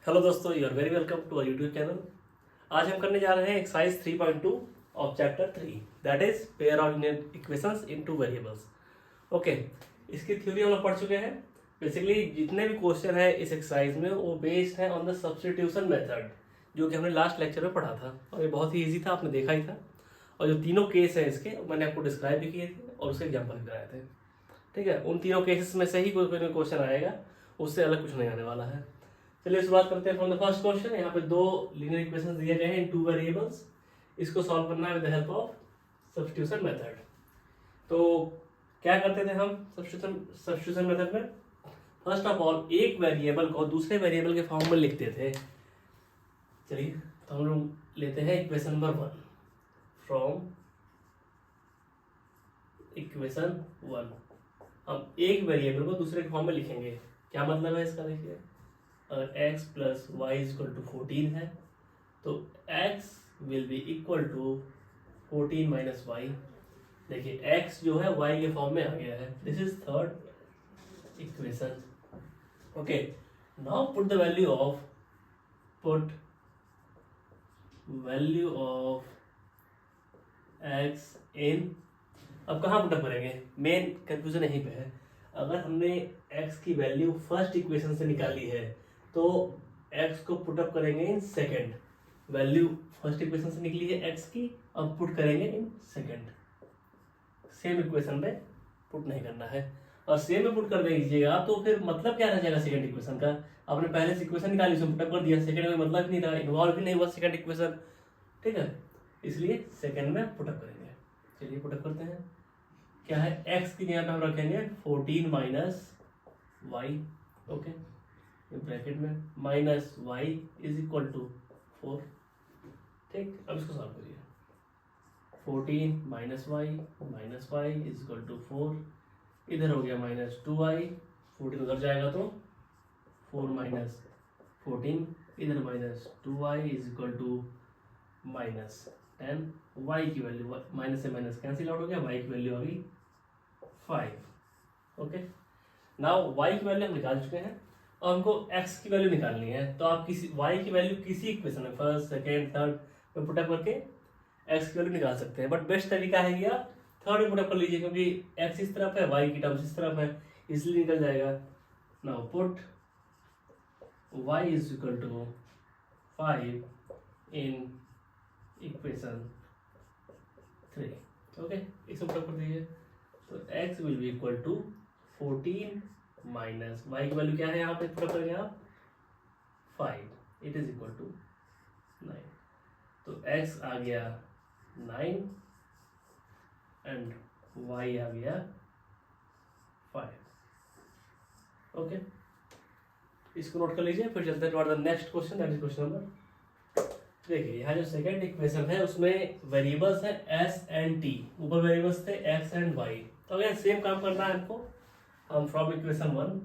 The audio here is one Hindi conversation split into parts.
हेलो दोस्तों, you are very welcome to our YouTube channel. आज हम करने जा रहे हैं exercise 3.2 of chapter 3, that is pair ordinate equations in two variables. Okay, इसकी थ्योरी हम लोग पढ़ चुके हैं। बेसिकली जितने भी क्वेश्चन है इस एक्सरसाइज में वो बेस्ड है ऑन द सब्स्टिट्यूशन मेथड, जो कि हमने लास्ट लेक्चर में पढ़ा था और ये बहुत ही ईजी था, आपने देखा ही था। और जो तीनों केस हैं इसके मैंने आपको डिस्क्राइब भी किए थे और उसके एग्जाम्पल भी कराए थे। ठीक है, उन तीनों केसेस में से ही कोई कोई क्वेश्चन आएगा, उससे अलग कुछ नहीं आने वाला है। चलिए शुरुआत करते हैं फ्रॉम द फर्स्ट क्वेश्चन। यहाँ पे दो लीनियर इक्वेशंस दिए गए हैं इन टू वेरिएबल्स। इसको सॉल्व करना है with the help of substitution method. तो क्या करते थे हम सब्स्टिट्यूशन मेथड में? फर्स्ट ऑफ ऑल एक वेरिएबल को दूसरे वेरिएबल के फॉर्म में लिखते थे। चलिए तो हम लोग लेते हैं इक्वेशन नंबर 1 फ्रॉम इक्वेशन 1। हम एक वेरिएबल को दूसरे के फॉर्म में लिखेंगे। क्या मतलब है इसका? देखिए, अगर x plus y is equal to 14 है तो x will be equal to 14 minus y. देखिए x जो है y के फॉर्म में आ गया है। This is third equation. Okay, now put the value of x इन। अब कहाँ पुटअप करेंगे? मेन कंफ्यूजन यहीं पे है। अगर हमने x की वैल्यू फर्स्ट इक्वेशन से निकाली है तो x को पुटअप करेंगे in second. Value first equation से निकली है x की, अब पुट करेंगे इन सेकेंड। सेम इक्वेशन में पुट नहीं करना है। और सेम में पुट कर दीजिएगा तो फिर मतलब क्या रह जाएगा सेकेंड इक्वेशन का? आपने पहले से इक्वेशन निकाली, उसमें पुटअप कर दिया, सेकेंड में मतलब नहीं रहा, इन्वॉल्व भी नहीं हुआ सेकेंड इक्वेशन। ठीक है, इसलिए सेकेंड में पुटअप करेंगे। चलिए पुटअप करते हैं। क्या है? x की जगह पे हम रखेंगे 14 माइनस वाई। ओके, ब्रैकेट में minus y is equal to 4। ठीक, अब इसको सॉल्व करिए। 14 minus y is equal to 4। इधर हो गया माइनस 2y, 14 उधर जाएगा तो 4 माइनस 14, इधर minus 2y is equal to minus 10। y की वैल्यू माइनस से माइनस कैंसिल आउट हो गया, y की वैल्यू आ गई 5। ओके, नाउ y की वैल्यू हम निकाल चुके हैं और हमको x की वैल्यू निकालनी है। तो आप किसी y की वैल्यू किसी इक्वेशन में फर्स्ट सेकेंड थर्ड में पुटअप करके x की वैल्यू निकाल सकते हैं। बट बेस्ट तरीका है कि आप थर्ड में पुटअप कर लीजिए, क्योंकि x इस तरफ है, y की टर्म्स इस तरफ है, इसलिए निकल जाएगा। Now put y is equal to 5 in equation 3। Okay, इसको पुटअप कर दीजिए तो x will be equal to 14 minus y की वैल्यू क्या है यहाँ पे पुटअप करेंगे आप 5, इट इज इक्वल टू 9। तो x आ गया 9 एंड y आ गया 5। ओके, इसको नोट कर लीजिए। फिर चलते हैं toward the next question, that is question number. देखिए यहाँ जो सेकंड इक्वेशन है उसमें वेरिएबल्स है s एंड t। ऊपर वेरिएबल्स थे x एंड y। तो अगर सेम काम करना है हमको, हम फ्रॉम इक्वेशन 1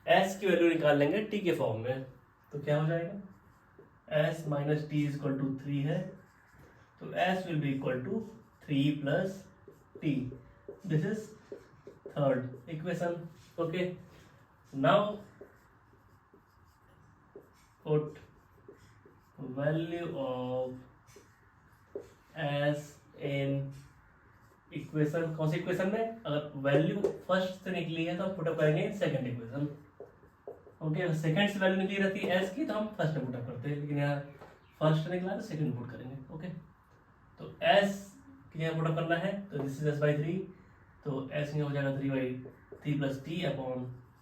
s की वैल्यू निकाल लेंगे t के फॉर्म में। तो क्या हो जाएगा? s minus T is equal to 3 है, तो s will be equal to 3 plus T. This is third equation. Okay, now put value of s in equation. कौन सी इक्वेशन में? अगर वैल्यू फर्स्ट से निकली है तो हम पुटअप करेंगे सेकंड इक्वेशन। ओके, अगर सेकंड से वैल्यू निकली रहती है s की तो हम फर्स्ट में पुटअप करते हैं, लेकिन यहाँ फर्स्ट निकला तो सेकंड पुट करेंगे। ओके, तो s की जगह पुटअप करना है तो दिस इज s/3। तो s में हो जाएगा 3 plus T upon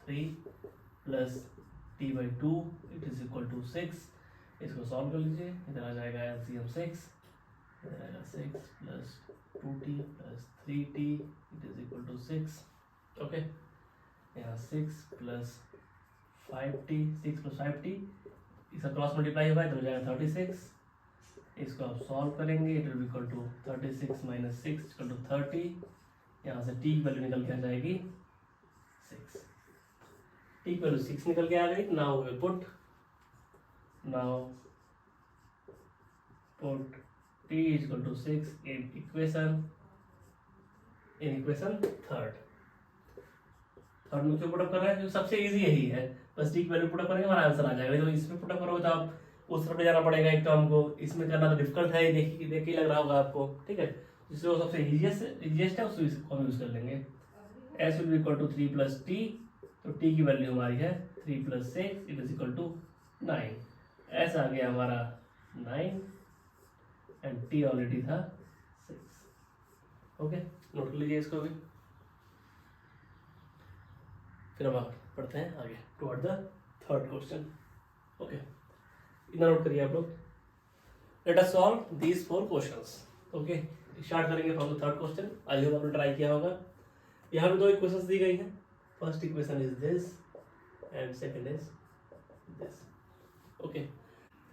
3 plus t/2 it is equal to 6। इसको सॉल्व कर लीजिए। इधर आ जाएगा LCM 6, इधर आएगा 6 plus 2t plus 3t it is equal to 6। Okay, यहाँ 6 प्लस 5t, 6 प्लस 5t, इसका क्रॉस मल्टीप्लाई होगा तो हो जाएगा 36। इसको आप सॉल्व करेंगे, it will be equal to 36 minus 6 equal to 30। यहाँ से t की वैल्यू निकल के आ जाएगी 6। t की वैल्यू 6 निकल के आ गई। Now we put t is equal to 6 in equation third third में क्यों पुटअप कर रहे हैं? क्योंकि सबसे इजी यही है, बस टी की वैल्यू पुटअप करेंगे हमारा आंसर आ जाएगा। तो इसमें पुटअप करोगे तो आप उस तरफ ले जाना पड़ेगा एक टर्म को, इसमें करना तो डिफिकल्ट है, देख के लग रहा होगा आपको, ठीक है। इसलिए सबसे इजीएस्ट है उसको हम यूज कर लेंगे। S will be equal to 3 plus T, तो टी की वैल्यू हमारी है 3 plus 6 it is equal to 9। S आ गया हमारा 9 एंड टी ऑलरेडी था 6। ओके, नोट कर लीजिए इसको भी। फिर हम पढ़ते हैं आगे toward the third question. Okay, इतना नोट करिए आप लोग। Let us solve these 4 questions. Okay, start करेंगे from the third question. I hope आपने ट्राई किया होगा। यहाँ पे 2 इक्वेशंस दी गई हैं। First equation is this and second is this. Okay,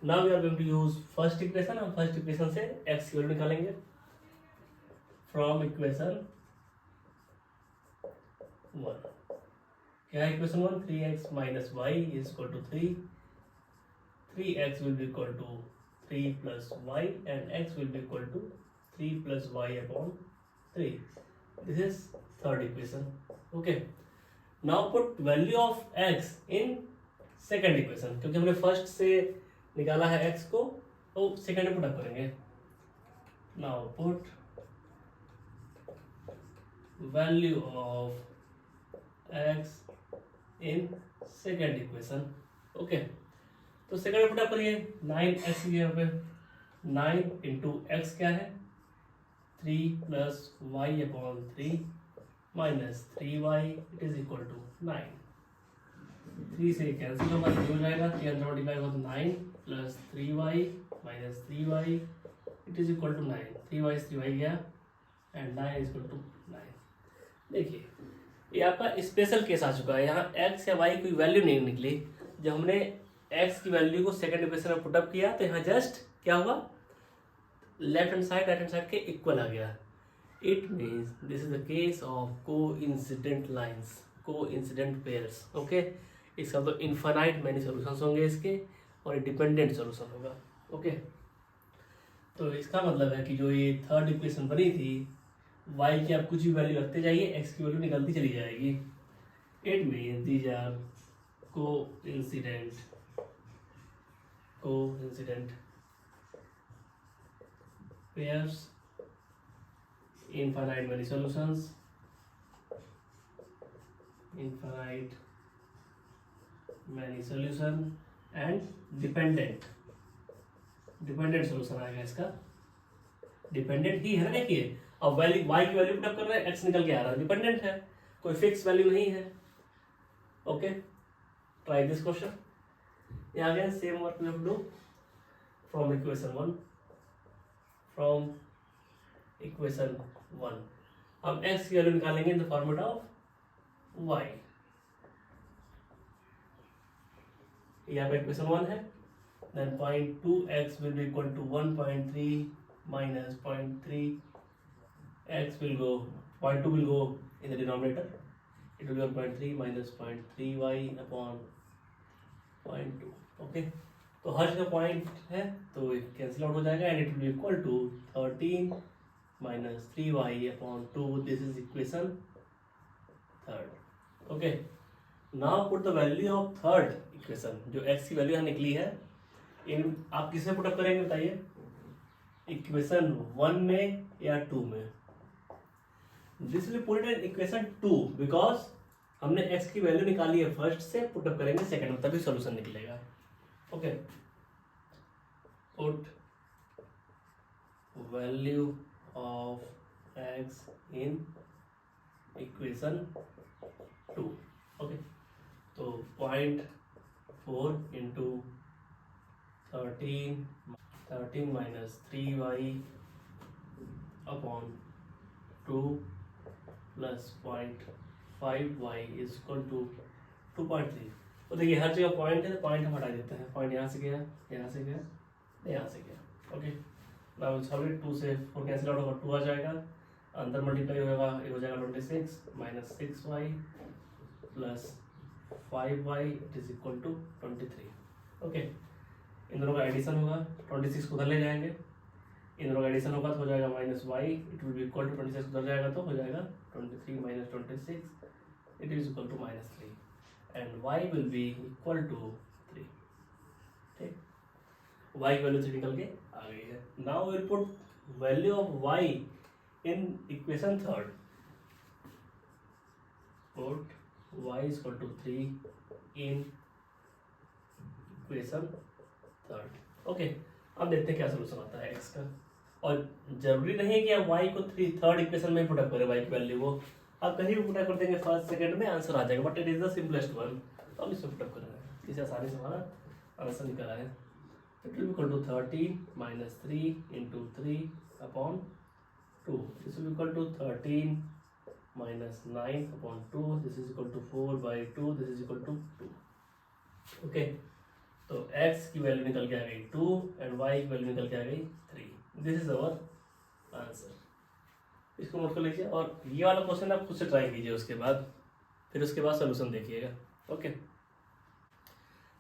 now we are going to use first equation. हम फर्स्ट इक्वेशन से एक्स की वैल्यू निकालेंगे फ्रॉम इक्वेशन 1। क्या है equation 1? 3x minus y is equal to 3। 3x will be equal to 3 plus y and x will be equal to 3 plus y upon 3. This is third equation. Okay. Now put value of x in second equation. क्योंकि हमने फर्स्ट से निकाला है x को, तो सेकंड में पुट अप करेंगे। Now put value of x in second equation. Okay. तो सेकंड में पुट अप करिए। 9x यहाँ पे 9 इंटू एक्स क्या है 3 plus y upon 3 minus 3y it is equal to 9। 3 से कैंसिल होगा तो हो जाएगा, 3 अंदर मल्टीप्लाई होगा तो 9 plus 3y minus 3y it is equal to 9। 3y से 3y गया एंड 9 इज इक्वल टू 9। देखिए ये आपका स्पेशल केस आ चुका है। यहाँ x या y कोई वैल्यू नहीं निकली। जब हमने x की वैल्यू को सेकंड इक्वेशन में पुटअप किया तो यहाँ जस्ट क्या हुआ, left hand side right hand side के इक्वल आ गया। It means this is the case of coincident lines, coincident pairs. Okay, इसका तो इनफाइनाइट मैनी सॉल्यूशंस होंगे इसके और डिपेंडेंट सॉल्यूशन होगा। ओके, तो इसका मतलब है कि जो ये थर्ड इक्वेशन बनी थी, y की आप कुछ भी वैल्यू रखते जाइए, x की वैल्यू निकलती चली जाएगी। It means these are coincident pairs, infinite many solutions, infinite many solution and dependent solution आएगा इसका। डिपेंडेंट ही है ना, देखिए अब वैल्यू y की वैल्यू पुट अप कर रहे हैं, x निकल के आ रहा है, डिपेंडेंट है, कोई फिक्स वैल्यू नहीं है। Okay, try this question. यहाँ again same work we have to do from equation 1। From equation 1 हम x की वैल्यू निकालेंगे in the format of y। यहाँ पे इक्वेशन 1 है, then 0.2x will be equal to 1.3 minus 0.3 x will go 0.2 will go in the denominator, it will be 1.3 minus 0.3y upon 0.2। Okay, तो हर जगह पॉइंट है तो कैंसिल आउट हो जाएगा and it will be equal to 13 minus 3y upon 2। This is equation third. Okay, now put the value of third equation, जो x की वैल्यू यहाँ निकली है, इन आप किसमें पुट अप करेंगे बताइए, इक्वेशन 1 में या 2 में? This will put in equation 2 because हमने x की वैल्यू निकाली है फर्स्ट से, पुट अप करेंगे सेकंड में, तभी सॉल्यूशन निकलेगा। Okay, put value of x in equation 2। Okay, तो 0.4 into 13 minus 3y upon 2 plus 0.5y is equal to 2.3। तो देखिए हर जगह पॉइंट है, तो पॉइंट हम हटा देते हैं। पॉइंट यहाँ से गया, यहाँ से गया, यहाँ से गया। Okay, now solve it. 2 से 4 कैंसिल आउट होगा, 2 आ जाएगा, अंदर मल्टीप्लाई होगा, ये हो जाएगा 26 minus 6y plus 5y it is equal to 23। Okay, इन दोनों का एडिशन होगा, 26 को उधर ले जाएंगे, इन दोनों का एडिशन होगा तो हो जाएगा minus y it will be equal to 26 उधर जाएगा तो हो जाएगा 23 minus 26 it is equal to -3 and y will be equal to 3. ठीक, y की वैल्यू 3 निकल के आ गई है. Now will put value of y in equation third. Put y is equal to 3 in equation third. Okay, अब देखते हैं क्या सोल्यूशन आता है x का. और जरूरी नहीं है कि आप y को थर्ड इक्वेशन में पुटअप करें y की वैल्यू को. आप कहीं भी पुटअप कर देंगे फर्स्ट सेकंड में आंसर आ जाएगा, but it is the simplest one. तो हम इसमें पुटअप कर रहे हैं, इसे आसानी से हमारा आंसर निकला है. It will equal to 13 minus 3 into 3 upon 2. This will equal to 13 minus 9 upon 2. This is equal to 4/2. This is equal to 2. Okay, तो x की वैल्यू निकल के आ गई 2 एंड y की वैल्यू निकल के आ गई 3. This is our answer. इसको नोट कर लीजिए और ये वाला क्वेश्चन आप खुद से ट्राई कीजिए उसके बाद, फिर उसके बाद सोल्यूशन देखिएगा. ओके,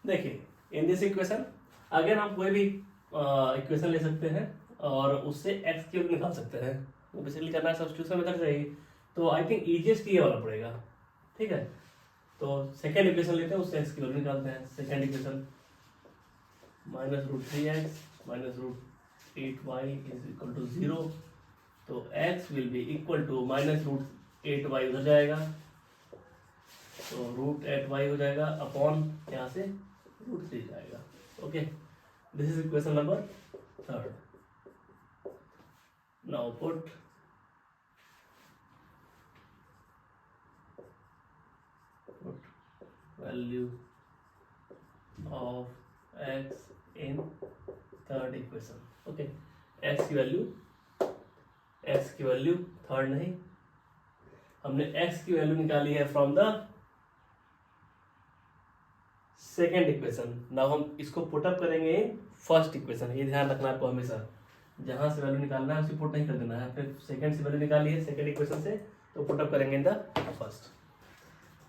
देखिए इन दिस इक्वेशन अगेन आप कोई भी इक्वेशन ले सकते हैं और उससे x की वैल्यू निकाल सकते हैं. वो बेसिकली करना है सब्स्टिट्यूशन मेथड से ही. तो आई थिंक इजीएस्ट ये वाला पड़ेगा. ठीक है, तो सेकेंड इक्वेशन लेते हैं, उससे x की वैल्यू निकालते हैं. Second equation -√3x -√8y is equal to 0. तो x will be equal to -√8y उधर जाएगा, तो √8y हो जाएगा अपॉन यहाँ से √3 जाएगा. Okay, this is equation number third. Now put value of x in third equation. Okay, x की वैल्यू थर्ड नहीं, हमने x की वैल्यू निकाली है from the second equation. Now हम इसको पुटअप करेंगे इन फर्स्ट इक्वेशन. ये ध्यान रखना आपको हमेशा, जहां से वैल्यू निकालना है उसे पुट नहीं कर देना है. फिर सेकेंड से वैल्यू निकाली है सेकेंड इक्वेशन से, तो पुटअप करेंगे इन द फर्स्ट.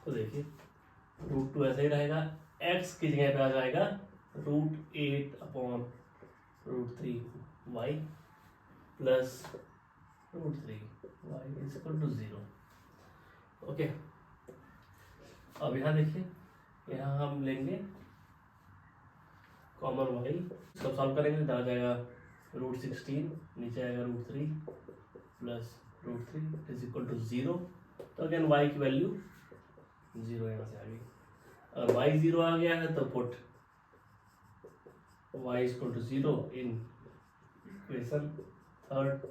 तो देखिए √2 ऐसा ही रहेगा, x की जगह पे आ जाएगा √8 upon √3y plus √3y is equal to 0. Okay, अब यहाँ देखिए, यहाँ हम लेंगे कॉमन y, इसको सॉल्व करेंगे तो आ जाएगा √16, नीचे आएगा √3 प्लस √3 इज इक्वल टू 0. तो अगेन y की वैल्यू 0 यहाँ से आ गई. और y 0 आ गया है तो put y is equal to 0 in equation third.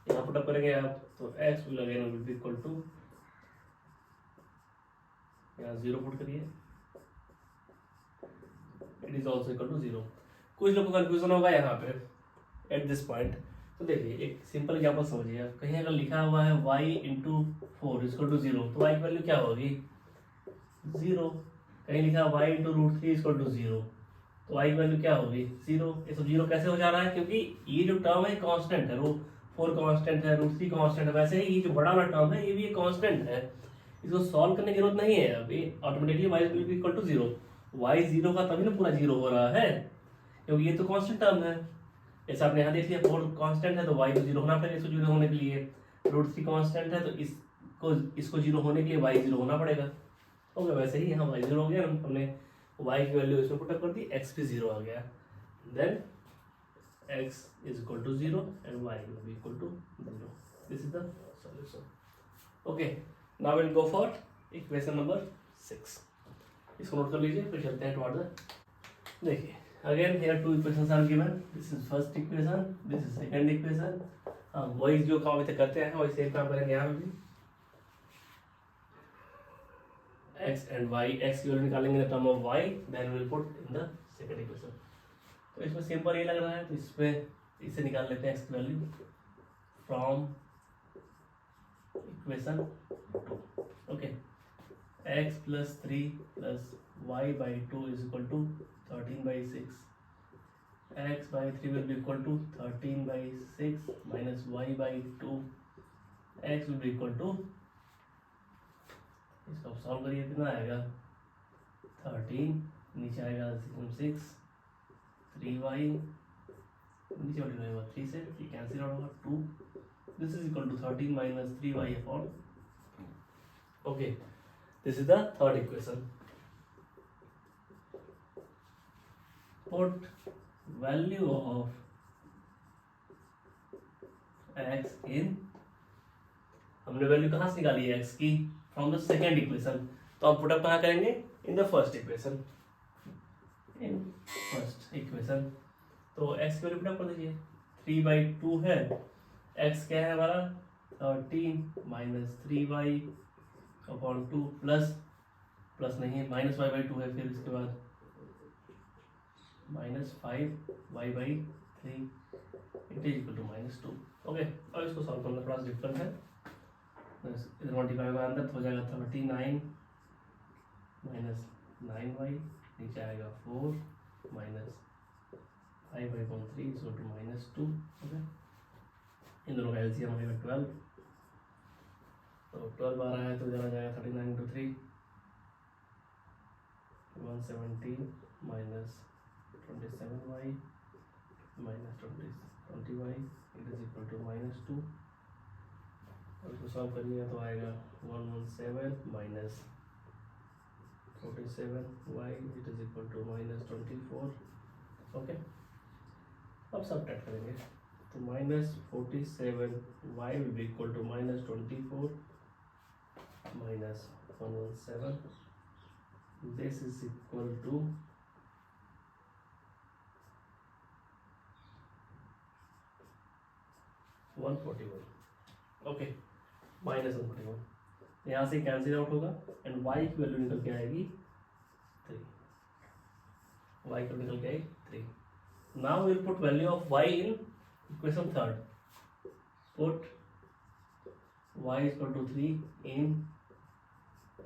यहाँ पुटअप करेंगे आप तो x will again will be equal to, यहाँ 0 पुट करिए, it is also equal to 0. कुछ लोगों को कंफ्यूजन होगा यहाँ पे एट दिस पॉइंट. तो देखिए एक सिंपल एग्जाम्पल समझिए, कहीं अगर लिखा हुआ है y इंटू 4 इक्वल टू 0, तो y की वैल्यू क्या होगी 0. कहीं लिखा है y इंटू √3 इक्वल टू 0, तो y की वैल्यू क्या होगी 0. ये सब 0 कैसे हो जा रहा है, क्योंकि ये जो टर्म है कांस्टेंट है, √4 कांस्टेंट है, √3 कांस्टेंट है. वैसे ही ये जो बड़ा वाला टर्म है ये भी एक कांस्टेंट है, इसको सॉल्व करने की जरूरत नहीं है. अभी automatically y will be equal to 0. y 0 का तभी ना पूरा 0 हो रहा है, क्योंकि ये तो कांस्टेंट टर्म है. जैसे आपने यहाँ देख लिया 4 कांस्टेंट है तो y को 0 होना पड़ेगा इसको 0 होने के लिए. √3 कांस्टेंट है तो इसको 0 होने के लिए y 0 होना पड़ेगा. ओके, वैसे ही यहाँ y 0 हो गया, हमने y की वैल्यू इसमें पुट अप कर दी, x भी 0 आ गया. Then x is equal to 0 and y will be equal to 0. This is the solution. Okay, now will go for equation number 6. इसको नोट कर लीजिए, फिर चलते हैं टुवर्ड द. देखिए अगेन here two equations are given. This is first equation, this is second equation. वही जो काम अभी तक करते हैं वही सेम काम करेंगे यहाँ भी. x and y, x की वैल्यू निकालेंगे in the term of y, then we'll put in the second equation. तो इसमें सिंपल ये लग रहा है, तो इसमें इसे निकाल लेते हैं x की value from equation 2. Okay, x plus 3 plus y by 2 is equal to 13/6. x by 3 will be equal to 13/6 minus y by 2. x will be equal to, इसको सॉल्व करिए कितना आएगा 13, नीचे आएगा 6, 3y, नीचे बढ़ेगा 3 से 3 कैंसिल आउट होगा 2. This is equal to 13 minus 3y upon. Okay, this is the third equation. Put value of x in, हमने वैल्यू कहाँ से निकाली है x की? From the second equation. तो हम पुटअप कहाँ करेंगे? In the first equation. In first equation तो x की वैल्यू पुटअप कर दीजिए. 3/2 है, x क्या है हमारा? 13 माइनस 3y अपॉन 2 प्लस नहीं है, माइनस y/2 है. फिर इसके बाद -5y/3 it is equal to -2. Okay, अब इसको सॉल्व करना थोड़ा सा डिफरेंट है. इधर मल्टीप्लाई में अंदर हो जाएगा 39 माइनस 9y, नीचे आएगा 4 minus 5/3 is equal to -2. Okay, इन दोनों का एलसीएम आएगा 12. तो 12 आ रहा है तो इधर आ जाएगा 39 into 3 117 minus 27y minus 20y it is equal to -2. और इसको सॉल्व करिएगा तो आएगा 117 minus 47y it is equal to -24. Okay, अब सब टाइप करेंगे तो -47y will be equal to -24 minus 117. This is equal to 141. Okay, -141 यहाँ से कैंसिल आउट होगा एंड y की वैल्यू निकल के आएगी 3. y की निकल के आएगी 3. Now will put value of y in equation third. Put y equal to 3 in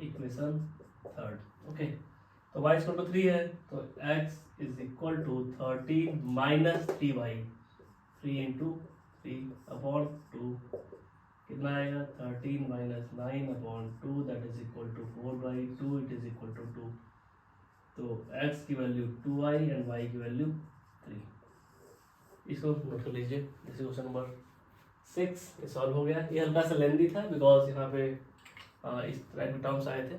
equation third. Okay, तो y इक्वल टू 3 है तो x is equal to 13 minus 3y. 3 into 3 upon 2 कितना आएगा? 13 minus 9 upon 2 that is equal to 4/2 it is equal to 2. तो x की वैल्यू 2y एंड y की वैल्यू 3. इसको नोट कर लीजिए. This is question number 6. ये सॉल्व हो गया. ये हल्का सा लेंदी था बिकॉज यहाँ पे इस तरह के टर्म्स आए थे.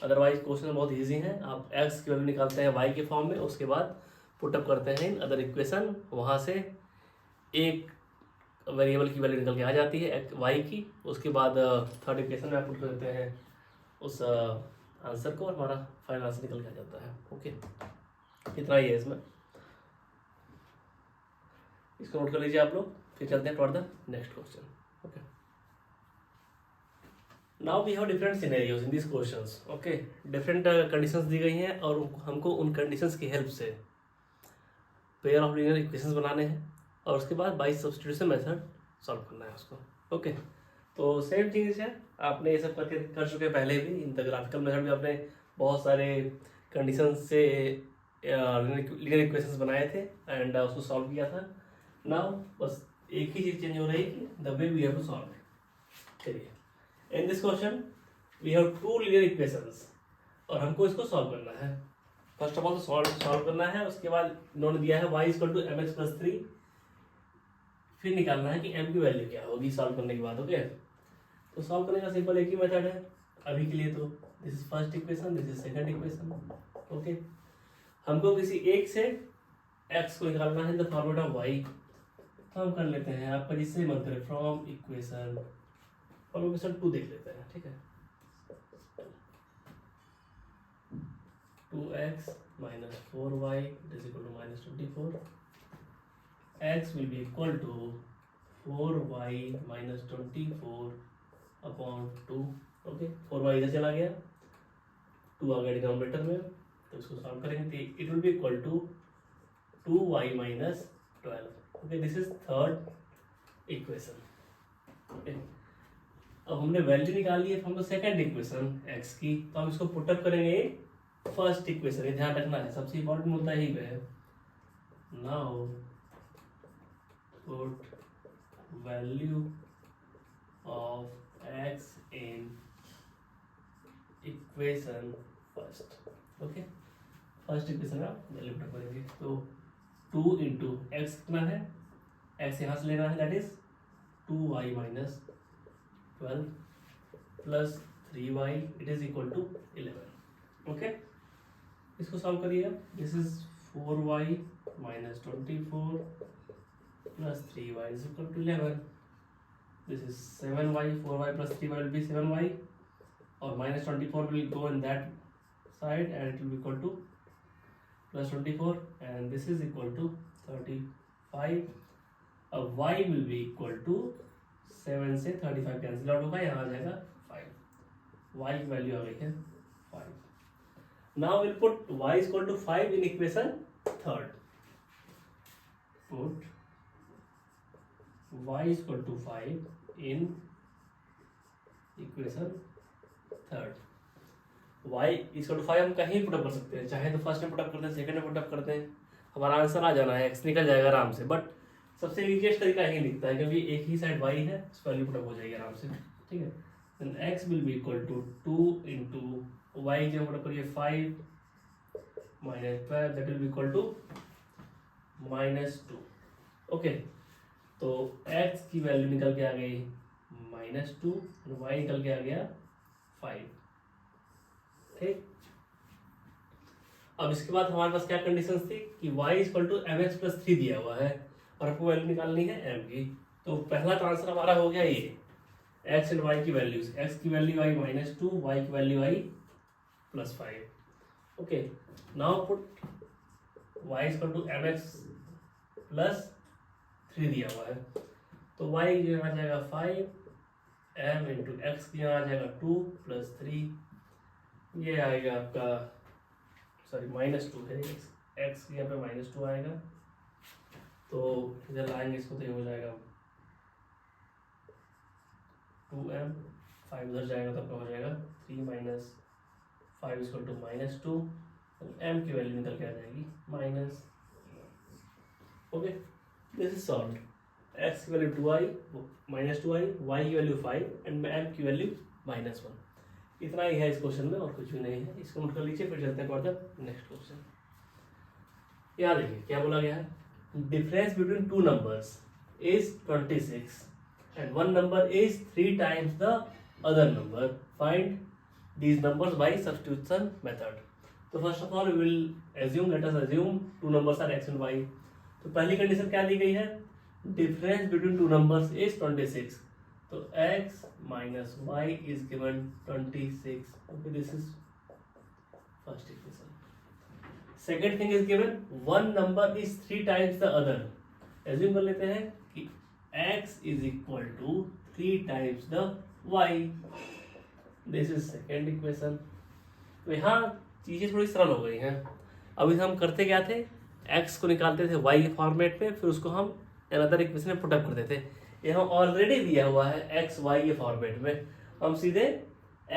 अदरवाइज क्वेश्चन बहुत ईजी है. आप x की वैल्यू निकालते हैं y के फॉर्म में, उसके बाद पुटअप करते हैं इन अदर इक्वेशन. वहाँ से एक वेरिएबल की वैल्यू निकल के आ जाती है y की. उसके बाद थर्ड इक्वेशन में आप पुट कर देते हैं उस आंसर को और हमारा फाइनल आंसर निकल के आ जाता है. ओके, इतना ही है इसमें. इसको नोट कर लीजिए आप लोग. फिर चलते हैं for the next question. Okay, now we have different scenarios in this questions. Okay, different conditions दी गई हैं और हमको उन कंडीशंस की हेल्प से पेयर ऑफ लीनियर इक्वेशंस बनाने हैं और उसके बाद बाई सब्स्टिट्यूशन मेथड सॉल्व करना है उसको. ओके, तो सेम चीज़ है. आपने ये सब करके कर चुके हैं पहले भी. इन द ग्राफिकल मेथड में आपने बहुत सारे कंडीशन से लीनियर इक्वेशंस बनाए थे एंड उसको सॉल्व किया था. नाउ बस एक ही चीज़ चेंज हो रही है कि the way we have to solve it. चलिए, in this question we have 2 linear equations और हमको इसको सॉल्व करना है. फर्स्ट ऑफ ऑल तो सॉल्व करना है. उसके बाद इन्होंने दिया है y equal to mx plus 3. फिर निकालना है कि m की वैल्यू क्या होगी सॉल्व करने के बाद. ओके, तो सॉल्व करने का सिंपल एक ही मेथड है अभी के लिए. तो this is first equation, this is second equation. Okay, हमको किसी एक से x को निकालना है इन द फॉर्मेट ऑफ y. तो हम कर लेते हैं आपका जिससे मन करे फ्रॉम इक्वेशन 2 देख लेते हैं. ठीक है, 2x minus 4y is equal to minus 24. X will be equal to 4y minus 24 upon 2. Okay, 4y इधर चला गया, 2 आ गया डिनोमिनेटर में. तो इसको सॉल्व करेंगे तो it will be equal to 2y minus 12. Okay, this is third equation. Okay, अब हमने वैल्यू निकाली है from the second equation x की. तो हम इसको पुटअप करेंगे फर्स्ट इक्वेशन. ये ध्यान रखना है, सबसे इंपॉर्टेंट मुद्दा ही है. Now put value of x in equation first. Okay, first equation में आप वैल्यू पुटअप करेंगे तो 2 इंटू एक्स कितना है? x यहाँ से लेना है that is 2y minus 12 plus 3y it is equal to 11। Okay, इसको सॉल्व करिए। This is 4y minus 24 plus 3y is equal to 11। This is 7y, 4y plus 3y will be 7y, और minus 24 will go in that side and it will be equal to plus 24, and this is equal to 35। अब y will be equal to 7 से 35 कैंसिल आउट होगा, यहाँ आ जाएगा 5। y की वैल्यू आ गई है 5। Now will put y is equal to 5 in equation third। Put y is equal to 5 in equation third. y is equal to 5 हम कहीं पुटअप कर सकते हैं, चाहे तो फर्स्ट में पुटअप करते हैं, सेकंड में पुटअप करते हैं, हमारा आंसर आ जाना है, x निकल जाएगा आराम से। बट सबसे इजीएस्ट तरीका यही दिखता है, क्योंकि एक ही साइड y है, उस वैल्यू पुटअप हो जाएगी आराम से। ठीक है, then x will be equal to 2 into y जो पुटअप करिए 5 minus 12 that will be equal to -2। Okay, तो x की वैल्यू निकल के आ गई -2 और y निकल के आ गया 5। ठीक, अब इसके बाद हमारे पास क्या कंडीशन थी कि y equal to mx plus 3 दिया हुआ है और आपको वैल्यू निकालनी है m की। तो पहला तो आंसर हमारा हो गया ये x एंड y की वैल्यूज, x की वैल्यू आई -2, y की वैल्यू आई +5। Okay, now put y equal to mx plus 3 दिया हुआ है, तो y जो आ जाएगा 5, m इंटू एक्स की यहाँ आ जाएगा 2 प्लस 3, ये आएगा आपका सॉरी -2 है, एक्स की यहाँ पे -2 आएगा, तो इधर लाएंगे इसको तो ये हो जाएगा 2m, 5 उधर जाएगा तो आपका हो जाएगा 3 माइनस 5 इक्वल टू -2, m की वैल्यू निकल के आ जाएगी minus. Okay, this is solved. x की वैल्यू 2i -2i, y की वैल्यू 5 एंड m की वैल्यू -1। इतना ही है इस क्वेश्चन में और कुछ भी नहीं है, इसको नोट कर लीजिए। फिर चलते हैं फर्दर नेक्स्ट क्वेश्चन। यहाँ देखिए क्या बोला गया है, difference between two numbers is 26 and one number is 3 times the other number, find these numbers by substitution method. तो first of all we will assume, let us assume two numbers are x and y। तो पहली कंडीशन क्या दी गई है, difference between two numbers is 26, तो x minus y is given 26। Okay, this is first equation. Second thing is given one number is 3 times the other. Assume कर लेते हैं कि x is equal to 3 times the y, this is second equation. तो यहाँ चीजें थोड़ी सरल हो गई हैं। अभी हम करते क्या थे, x को निकालते थे y के फॉर्मेट में, फिर उसको हम अनदर इक्वेशन में पुट अप करते थे। यहाँ ऑलरेडी दिया हुआ है x y के फॉर्मेट में, हम सीधे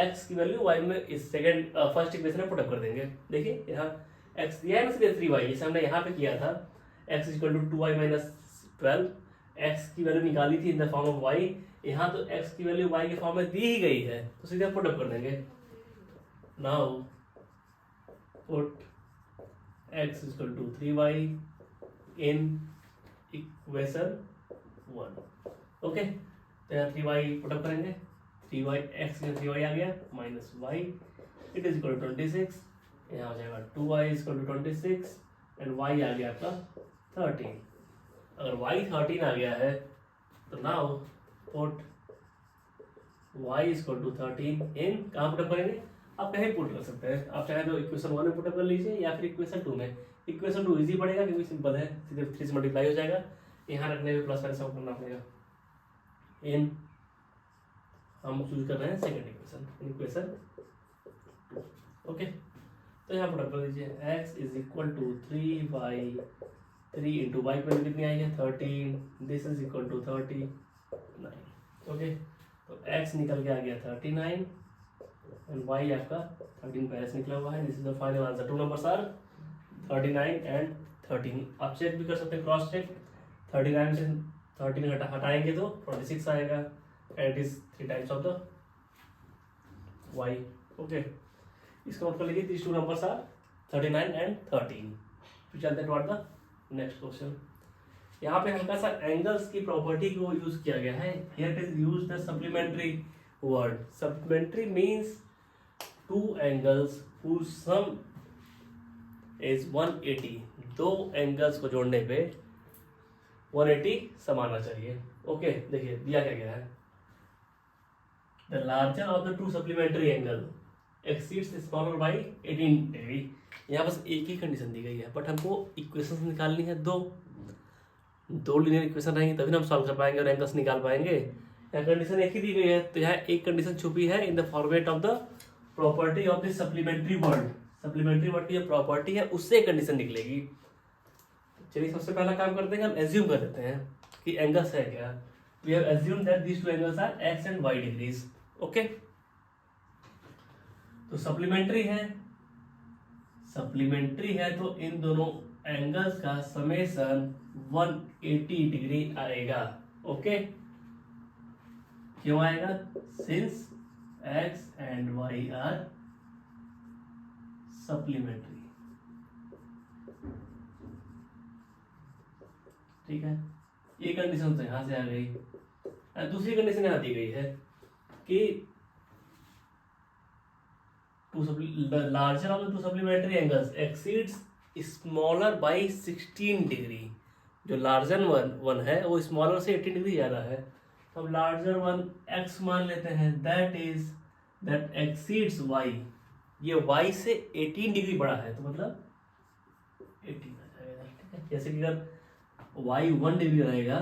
x की वैल्यू y में इस सेकंड फर्स्ट इक्वेशन में पुट अप कर देंगे। देखिए यहाँ x दिया है ना, सीधे 3y, जैसे हमने यहाँ पे किया था x equal to 2y minus 12, x की वैल्यू निकाली थी in the form of y, यहाँ तो x की वैल्यू y के फॉर्म में दी ही गई है, तो सीधे पुट अप कर देंगे। Now put x equal to 3y in equation 1। Okay, तो यहाँ 3y पुट अप करेंगे, 3y x में 3y आ गया minus y it is equal to 26, यहाँ आ जाएगा 2y is equal to 26 and y आ गया आपका 13। अगर y 13 आ गया है तो now put y is equal to 13 in, कहाँ पुट अप करेंगे, आप कहीं पुट कर सकते हैं, आप चाहे तो इक्वेशन 1 में पुट अप कर लीजिए या फिर इक्वेशन 2 में। इक्वेशन 2 इजी पड़ेगा क्योंकि सिंपल है, सीधे 3 से मल्टीप्लाई हो जाएगा, यहाँ रखने में प्लस माइनस करना पड़ेगा। इन हम चूज कर रहे हैं सेकंड इक्वेशन, इक्वेशन 2। ओके, तो यहाँ पुट अप कर दीजिए, x is equal to 3y, 3 into y की वैल्यू कितनी आई है 13, this is equal to 39। Okay, तो x निकल के आ गया 39 एंड y आपका 13 पहले से निकला हुआ है। This is the final answer. Two numbers are 39 and 13। आप चेक भी कर सकते हैं, क्रॉस चेक। 39 से 13 हटाएंगे तो 26 आएगा and it is 3 times of the y। Okay, इसका नोट कर लीजिए, these two numbers are 39 and 13। फिर चलते हैं टुवर्ड द नेक्स्ट क्वेश्चन। यहाँ पे हल्का सा एंगल्स की प्रॉपर्टी को यूज किया गया है। Here it is used the supplementary word. Supplementary means two angles whose sum is 180. दो एंगल्स को जोड़ने पे 180 सम आना चाहिए. ओके, देखिए दिया क्या गया है. The larger of the two supplementary angle exceeds smaller by 18 degree. यहाँ बस एक ही कंडीशन दी गई है, बट हमको इक्वेशंस निकालनी है दो लीनियर इक्वेशन रहेंगी तभी हम सॉल्व कर पाएंगे और एंगल्स निकाल पाएंगे. यहाँ कंडीशन एक ही दी गई है, तो यहाँ एक कंडीशन छुपी है इन the format of the property of the supplementary word. Supplementary word की जो प्रॉपर्टी है उससे एक कंडीशन निकलेगी. चलिए सबसे पहला काम करते हैं, हम एज्यूम कर देते हैं कि एंगल्स है क्या. We have assumed that these two angles are x and y degrees. Okay, तो सप्लीमेंट्री है तो इन दोनों एंगल्स का समेशन 180 डिग्री आएगा. ओके, क्यों आएगा? Since x and y are supplementary. ठीक है, ये कंडीशन तो यहां से आ गई. दूसरी कंडीशन यहां दी गई है कि larger of the two supplementary angles exceeds smaller by 16 degree. जो लार्जर वन है वो स्मॉलर से 18 डिग्री ज्यादा है. तो अब लार्जर वन x मान लेते हैं, दैट एक्सीड्स y. ये y से 18 डिग्री बड़ा है, तो मतलब 18 आ जाएगा. ठीक है, जैसे कि अगर y 1 डिग्री रहेगा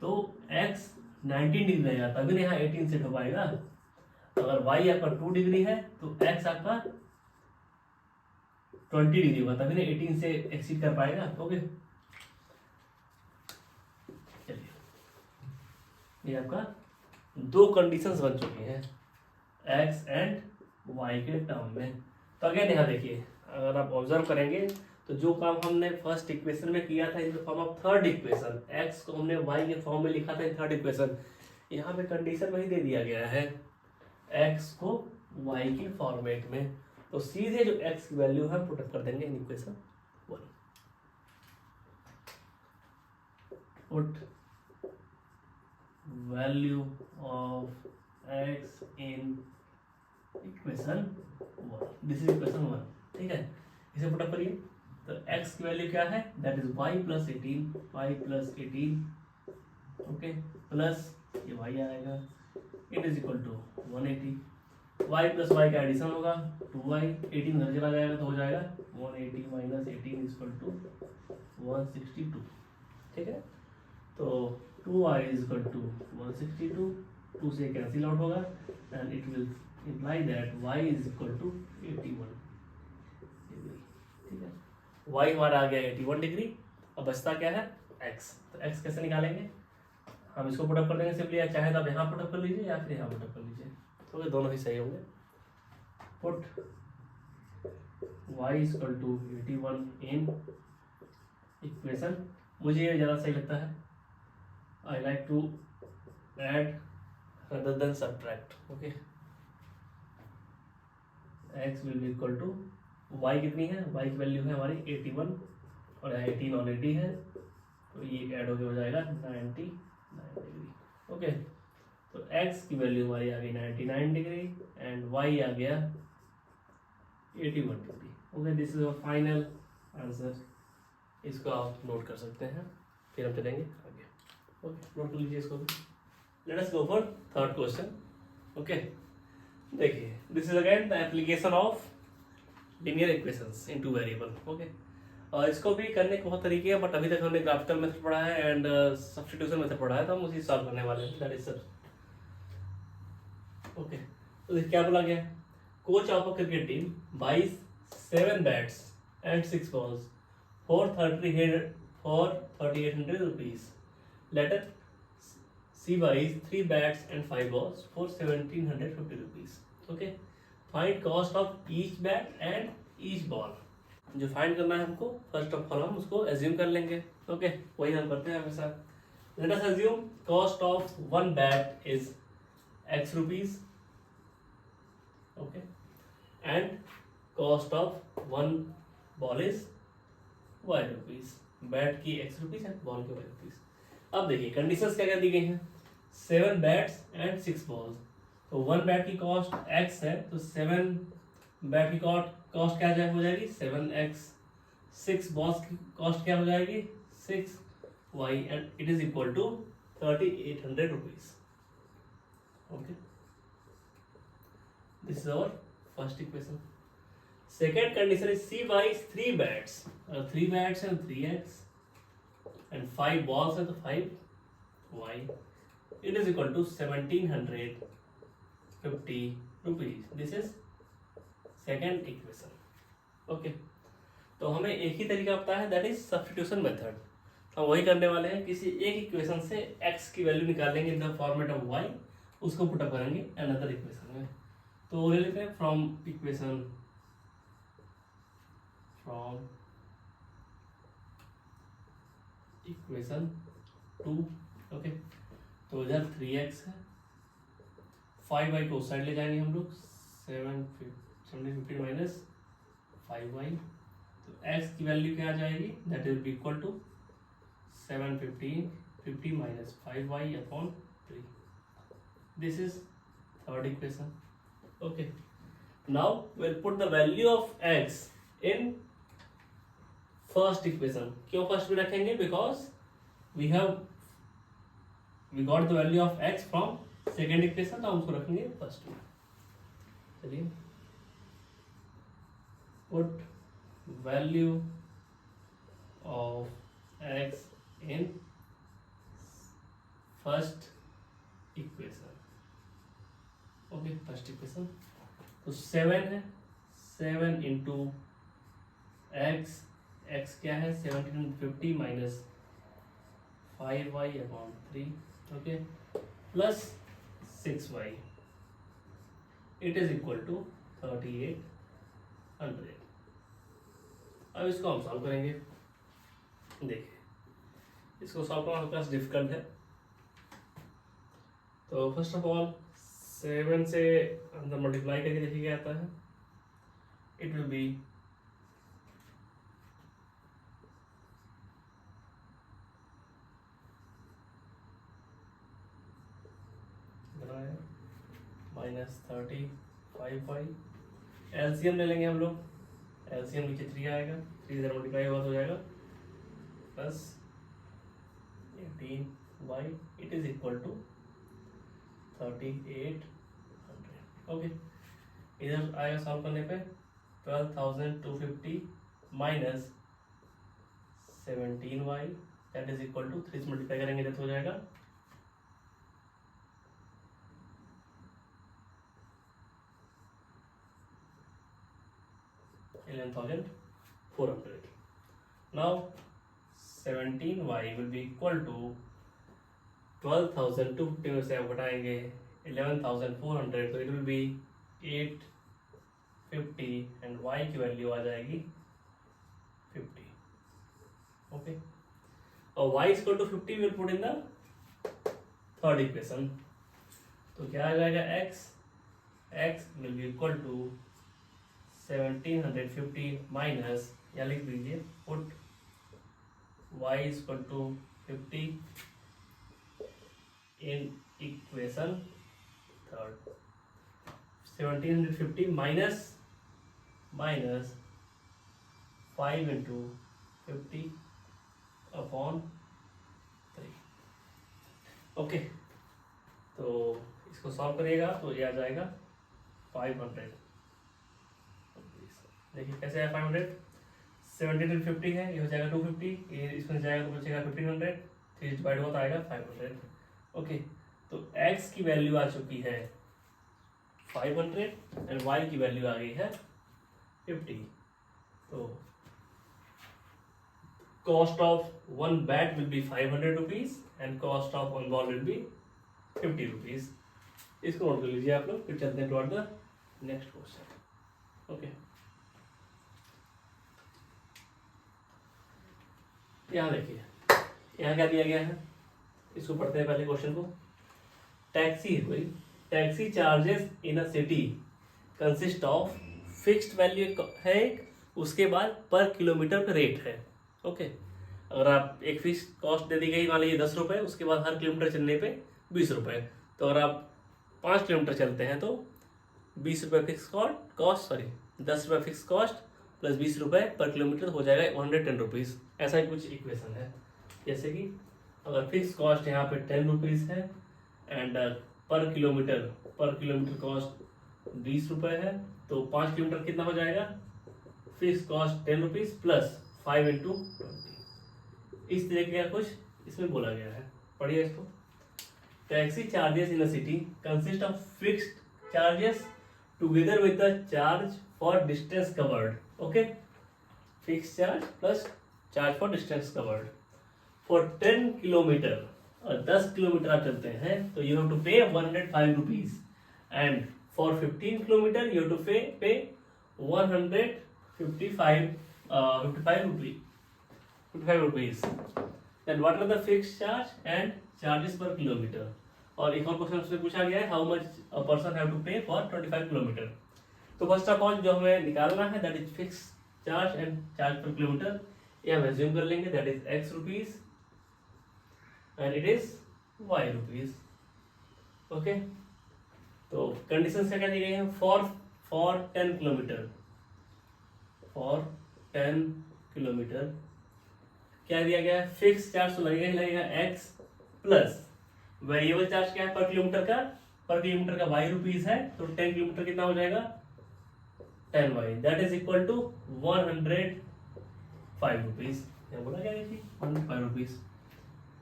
तो x 19 डिग्री रहेगा, तभी ना यहाँ 18 सेट हो पाएगा. अगर y आपका 2 डिग्री है तो x आपका 20 डिग्री होगा, तभी ना 18 से एक्सीड कर पाएगा. ओके, चलिए ये आपका दो कंडीशंस बन चुकी हैं x एंड y के टर्म में. तो अगेन यहाँ देखिए, अगर आप ऑब्जर्व करेंगे तो जो काम हमने फर्स्ट इक्वेशन में किया था इन the form of third equation, x को हमने y के फॉर्म में लिखा था इन थर्ड इक्वेशन, यहाँ पे कंडीशन वही दे दिया गया है x को y के फॉर्मेट में. तो सीधे जो x की वैल्यू है पुटअप कर देंगे इन equation 1. Put value of x in equation 1. This is equation 1. ठीक है, इसे पुटअप करिए. तो x की वैल्यू क्या है? That is y plus 18. Okay, plus ये y आएगा. It is equal to 180. y plus y का एडिशन होगा 2y. 18 इधर चला जाएगा तो हो जाएगा 180 माइनस 18 इज इक्वल टू 162. ठीक है, तो 2y इज इक्वल टू 162. 2 से कैंसिल आउट होगा and it will imply that y is equal to 81 degree. ठीक है, y हमारा आ गया 81 डिग्री. अब बचता क्या है? x. तो x कैसे निकालेंगे? हम इसको पुटअप कर देंगे सिंपली, या चाहे तो आप यहाँ पुटअप कर लीजिए या फिर यहाँ पुटअप कर लीजिए, तो ये दोनों ही सही होंगे. Put y is equal to 81 in equation. मुझे ये ज़्यादा सही लगता है. I like to add rather than subtract. Okay, x will be equal to y कितनी है? y की वैल्यू है हमारी 81 और यहाँ 18 ऑलरेडी है, तो ये ऐड होके हो जाएगा 99 डिग्री. ओके, तो x की वैल्यू हमारी आ गई 99 डिग्री एंड y आ गया 81 degree. Okay, this is our final answer. इसको आप नोट कर सकते हैं, फिर हम चलेंगे आगे. ओके, नोट कर लीजिए इसको. Let us go for third question. Okay, देखिए, this is again the application of linear equations in two variable. Okay, और इसको भी करने के बहुत तरीके हैं, बट अभी तक हमने ग्राफिकल मेथड पढ़ा है एंड सब्स्टिट्यूशन मेथड पढ़ा है, तो हम उसी सॉल्व करने वाले हैं. That is sir. ओके, तो क्या बोला गया? Coach of a cricket team buys 7 bats and 6 balls for 3800 rupees. Later C buys 3 bats and 5 balls for 1750 rupees. Okay, find cost of each bat and each ball. जो फाइंड करना है हमको, फर्स्ट ऑफ ऑल हम उसको एज्यूम कर लेंगे. ओके, वही हम करते हैं हमेशा. Late us assume cost of 1 bat is x rupees. Okay, and cost of 1 ball is y rupees. Bat की x रुपीज एंड बॉल की y रुपीज. अब देखिए कंडीशंस क्या क्या दी गई हैं. 7 बैट्स एंड 6 बॉल्स. तो 1 बैट की कॉस्ट x है, तो 7 बैट की कॉस्ट क्या हो जाएगी 7x, 6 बॉल्स की कॉस्ट क्या हो जाएगी 6y, and it is equal to 3800 rupees. Okay, this is our first equation. Second condition is C buys 3 bats, 3 bats and 3x and 5 balls है तो 5y, it is equal to 1750 rupees. This is second equation. Okay, तो हमें एक ही तरीका पता है, दैट इज सब्स्टिट्यूशन मेथड। हम वही करने वाले हैं, किसी एक इक्वेशन से x की वैल्यू निकालेंगे in the format of y, उसको पुटअप करेंगे अनदर इक्वेशन में। तो ले लेते हैं फ्रॉम इक्वेशन 2। ओके, तो इधर 3x है, 5y को उस साइड ले जाएंगे हम लोग, 750 माइनस 5y, तो x की वैल्यू क्या आ जाएगी, that will be equal to 750 minus 5y upon 3। This is third equation. Okay, now we'll put the value of x in first equation। क्यों फर्स्ट में रखेंगे, because we got the value of x from second equation, तो हम उसको रखेंगे फर्स्ट में। चलिए, put value of x in first equation। Okay, first equation तो 7 है, 7 इंटू x क्या है 1750 minus 5y upon 3, okay, plus 6y, it is equal to 3800। अब इसको हम सॉल्व करेंगे। देखिए, इसको सॉल्व करना हमारे पास डिफिकल्ट है। तो फर्स्ट ऑफ ऑल 7 से अंदर मल्टीप्लाई करके देखिए क्या आता है, it will B -35y। LCM ले लेंगे हम लोग, एलसीएम नीचे 3 आएगा, 3 इधर मल्टीप्लाई हुआ तो हो जाएगा plus 18y, it is equal to 3800। Okay, इधर आएगा सॉल्व करने पे 12,250 minus 17y, that is equal to 3 से मल्टीप्लाई करेंगे तो हो जाएगा 11,400। Now 17y will be equal to 12,250 में से आप घटाएंगे 11,400, तो it will be 850 and y की वैल्यू आ जाएगी 50। ओके, और y is equal to 50 will put in the third equation, तो क्या आ जाएगा x will be equal to 1750 minus, या लिख दीजिए put y is equal to 50 in equation third। 1750 minus 5 into 50 upon 3। Okay, तो इसको सॉल्व करिएगा तो ये आ जाएगा 500। देखिए कैसे है 500, 1750 है, ये हो जाएगा 250, ये इसमें जाएगा तो बचेगा 1500, 3 डिवाइड होता आएगा 500। ओके, तो x की वैल्यू आ चुकी है 500 एंड y की वैल्यू आ गई है 50। तो cost of 1 bat will be 500 rupees and cost of 1 ball will be 50 rupees. इसको नोट कर लीजिए आप लोग, फिर चलते हैं toward the next question. Okay, यहाँ देखिए, यहाँ क्या दिया गया है, इसको पढ़ते हैं पहले क्वेश्चन को। टैक्सी है कोई, taxi charges in a city consist of fixed value है, उसके बाद पर किलोमीटर पे रेट है। ओके, अगर आप एक फिक्स कॉस्ट दे दी गई, मान लीजिए 10 रुपये, उसके बाद हर किलोमीटर चलने पे 20 रुपये, तो अगर आप 5 किलोमीटर चलते हैं तो 20 रुपये फिक्स कॉस्ट सॉरी 10 रुपये फिक्स कॉस्ट प्लस 20 रुपये पर किलोमीटर हो जाएगा 110 रुपीज़। ऐसा ही कुछ इक्वेशन है। जैसे कि अगर फिक्स कॉस्ट यहाँ पे 10 रुपीज़ है एंड पर किलोमीटर कॉस्ट 20 रुपये है, तो 5 किलोमीटर कितना हो जाएगा, fix cost 10 rupees plus 5 into 20। इस तरह का कुछ इसमें बोला गया है। पढ़िए इसको। Taxi charges in a city consist of fixed charges together with the charge for distance covered. Okay, fix charge plus charge for distance covered. For 10 kilometre और 10 किलोमीटर आप चलते हैं तो you have to pay 105 rupees and for 15 kilometre you have to pay 55 rupees. Then what are the fixed charge and charges per kilometer? और एक और क्वेश्चन उसमें पूछा गया है, how much a person have to pay for 25 kilometre. तो फर्स्ट ऑफ ऑल जो हमें निकालना है that is fix charge and charge per kilometre. ये हम एज्यूम कर लेंगे that is x rupees and it is y rupees. Okay, तो कंडीशन क्या दी गई है, फॉर 10 किलोमीटर, फॉर 10 किलोमीटर क्या दिया गया है, फिक्स चार्ज तो लगेगा ही लगेगा x प्लस वेरिएबल चार्ज क्या है पर किलोमीटर का y रुपीज है, तो 10 किलोमीटर कितना हो जाएगा 10y, that is equal to 105 rupees. क्या बोला गया देखिए 105 rupees.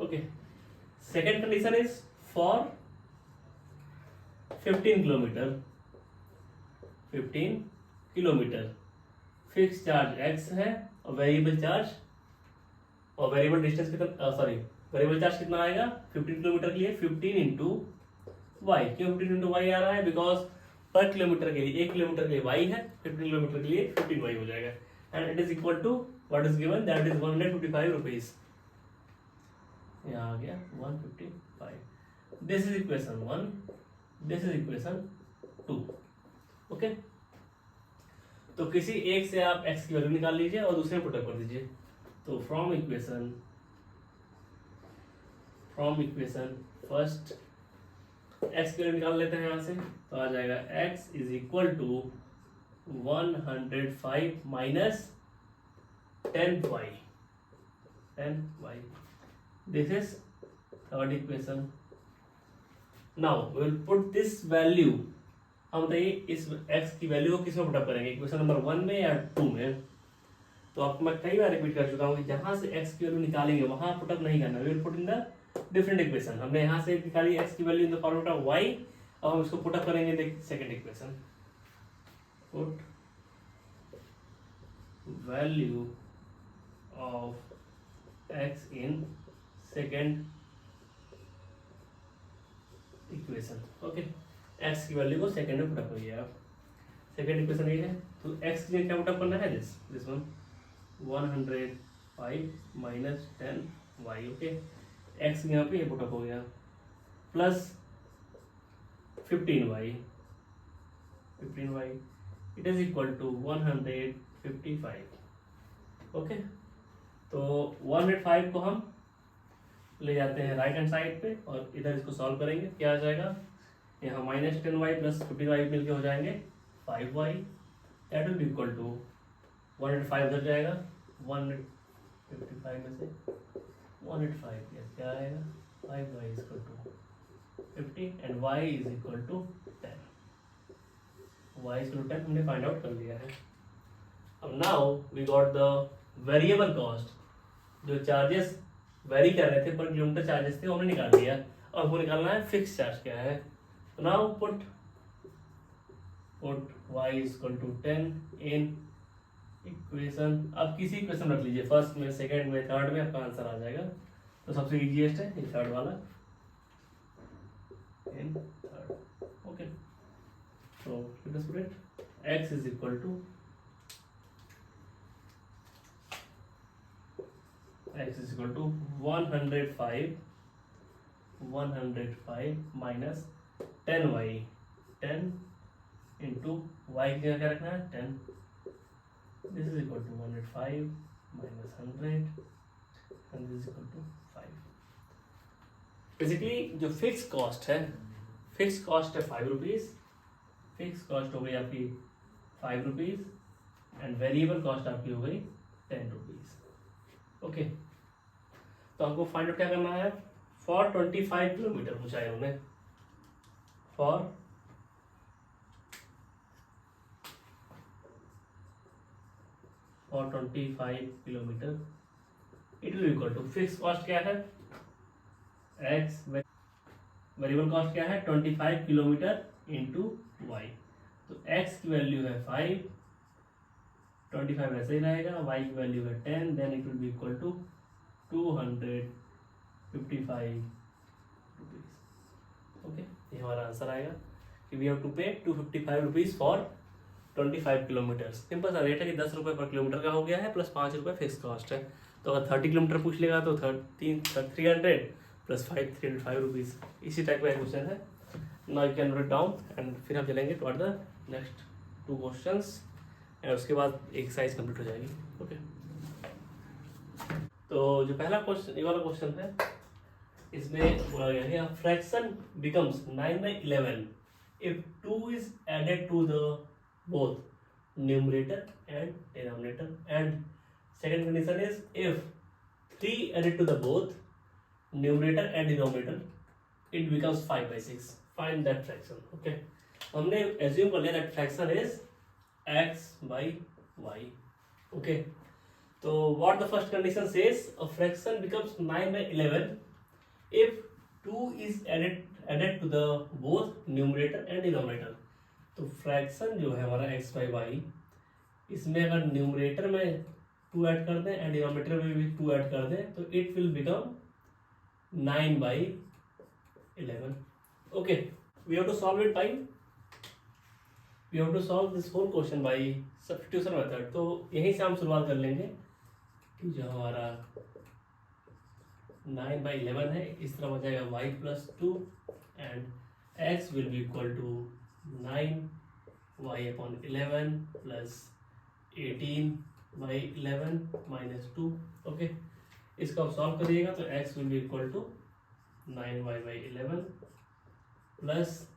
Okay, second condition is for 15 kilometre fix charge x है और वेरिएबल चार्ज और वेरिएबल डिस्टेंस कितना वेरिएबल चार्ज कितना आएगा 15 किलोमीटर के लिए 15 इंटू वाई। क्यों 15 इंटू वाई आ रहा है, बिकॉज पर किलोमीटर के लिए 1 किलोमीटर के लिए y है, 15 किलोमीटर के लिए 15y हो जाएगा and it is equal to what is given that is 155 rupees. यहाँ आ गया 155। This is equation 1, this is equation 2। Okay, तो किसी एक से आप x की वैल्यू निकाल लीजिए और दूसरे में पुट कर दीजिए। तो फ्रॉम इक्वेशन फर्स्ट x की वैल्यू निकाल लेते हैं यहाँ से, तो आ जाएगा x is equal to 105 minus 10y। This is third equation. Now we will put this value, हम बताइए इस x की वैल्यू को किस में पुटअप करेंगे, इक्वेशन नंबर 1 में या 2 में। तो आपको मैं कई बार रिपीट कर चुका हूँ कि जहां से x की वैल्यू निकालेंगे वहां पुटअप नहीं करना, we will put in the different equation. हमने यहाँ से निकाली x की value in the format of y, अब हम इसको पुटअप करेंगे in second equation. Put value of x in second equation. Okay, x की वैल्यू को सेकंड में पुटअप करिए आप। सेकंड इक्वेशन ये है, तो x की जगह क्या पुटअप करना है, this one 105 minus 10y। Okay, x यहाँ पे ये पुटअप हो गया plus 15y it is equal to 155। Okay, तो 105 को हम ले जाते हैं राइट हैंड साइड पे और इधर इसको सॉल्व करेंगे। क्या आ जाएगा, यहाँ माइनस 10y प्लस 15y मिलके हो जाएंगे 5y, that will be equal to 105 उधर जाएगा, 155 में से 185 क्या आएगा, 5y is equal to 50 and y is equal to 10। y is equal to 10 हमने फाइंड आउट कर लिया है। अब now we got the variable cost, जो चार्जेस वेरी कर रहे थे पर किलोमीटर चार्जेस थे वो हमने निकाल दिया, और हमको निकालना है फिक्स चार्ज क्या है। तो now put y is equal to 10 in equation. अब किसी इक्वेशन रख लीजिए, फर्स्ट में, सेकंड में, थर्ड में, आपका आंसर आ जाएगा। तो सबसे इजीएस्ट है ये थर्ड वाला, इन थर्ड। ओके, तो let us put it, x is equal to x is equal to 105 minus 10y, 10 into y की जगह क्या रखना है 10, दिस is equal to 105 minus 100 and this is equal to 5। Basically जो फिक्स कॉस्ट है, फिक्स कॉस्ट है 5 रुपीज़, फिक्स कॉस्ट हो गई आपकी 5 रुपीज़ एंड वेरिएबल कॉस्ट आपकी हो गई 10 रुपीज़। ओके, तो हमको फाइंड आउट क्या करना है, फॉर 25 किलोमीटर पूछा है उन्होंने, for 25 kilometre it will equal to, fix cost क्या है एक्स, वेरिएबल कॉस्ट क्या है 25 किलोमीटर इंटू वाई। तो x की वैल्यू है 5, 25 ऐसे ही रहेगा, y की वैल्यू है 10, then it will be equal to 255 rupees. Okay, ये हमारा आंसर आएगा कि वी हैव टू पे 255 रुपीज फॉर 25 किलोमीटर। सिंपल सा रेट है कि 10 रुपये पर किलोमीटर का हो गया है, प्लस 5 रुपये फिक्स कॉस्ट है। तो अगर 30 किलोमीटर पूछ लेगा तो 300 प्लस 5 305 रुपीज़। इसी टाइप का क्वेश्चन है। Now you can note it down and फिर हम चलेंगे toward the next 2 questions and उसके बाद एक्सरसाइज कंप्लीट हो जाएगी। ओके, तो जो पहला क्वेश्चन, ये वाला क्वेश्चन है, इसमें बोला गया है fraction becomes 9/11 if 2 is added to the both numerator and denominator, and second condition is if 3 added to the both numerator and denominator it becomes 5/6, find that fraction। okay, हमने assume कर लिया that fraction is x by y। okay, तो what the first condition says, a fraction becomes 9/11 if 2 is added to the both numerator and denominator। तो फ्रैक्शन जो है हमारा x by y, इसमें अगर न्यूमरेटर में 2 ऐड कर दें एंड डिनोमिनेटर में भी 2 ऐड कर दें तो it will become 9/11। Okay, we have to solve it by, we have to solve this whole question by substitution method. तो यहीं से हम शुरुआत कर लेंगे कि जो हमारा 9/11 है, इस तरह हो जाएगा y + 2 and x will be equal to 9y/11 plus 18/11 minus 2। Okay, इसको आप सॉल्व करिएगा तो x will be equal to 9y/11 plus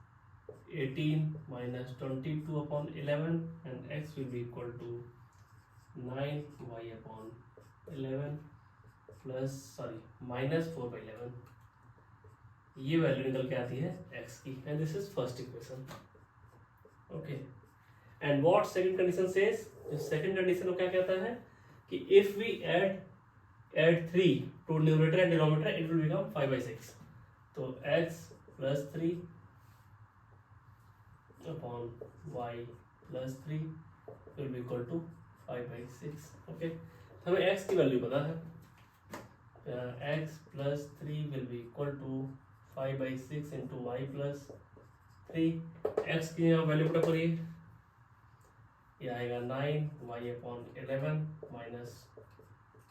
18 minus 22/11 and x will be equal to 9y/11 plus minus 4/11। ये वैल्यू निकल के आती है x की and this is first equation. Okay, and what second condition says, second condition को क्या कहता है कि if we add 3 to numerator and denominator it will become 5/6। तो x + 3 upon y + 3 will be equal to 5/6। Okay, हमें x की वैल्यू पता है, x + 3 will be equal to 5/6 into y + 3। x की यहाँ वैल्यू पुट करिए, ये आएगा 9y/11 minus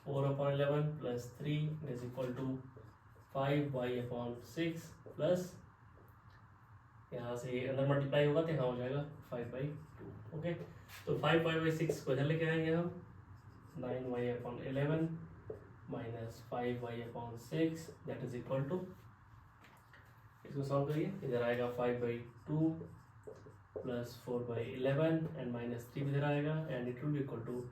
4/11 plus 3 is equal to 5y/6 plus, यहाँ से अंदर मल्टीप्लाई होगा तो यहाँ हो जाएगा 5/2। ओके, तो 5y/6 को इधर लेके आएंगे हम, 9y/11 minus 5y/6 that is equal to, इसको सॉल्व करिए, इधर आएगा 5/2 प्लस 4/11 एंड माइनस 3 इधर आएगा and it will be equal to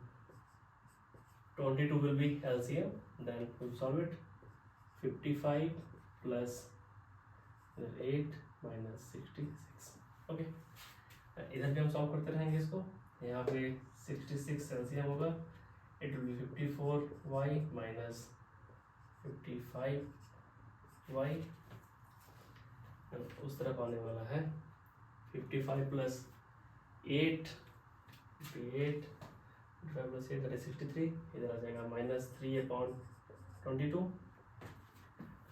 22 will be LCM, then will solve it, 55 plus 8 minus 66। Okay, इधर भी हम सॉल्व करते रहेंगे इसको, यहाँ पे 66 एलसीएम होगा, it will B 54y minus 55y, उस तरफ आने वाला है 55 प्लस 8 58 5 प्लस 8 63, इधर आ जाएगा -3/22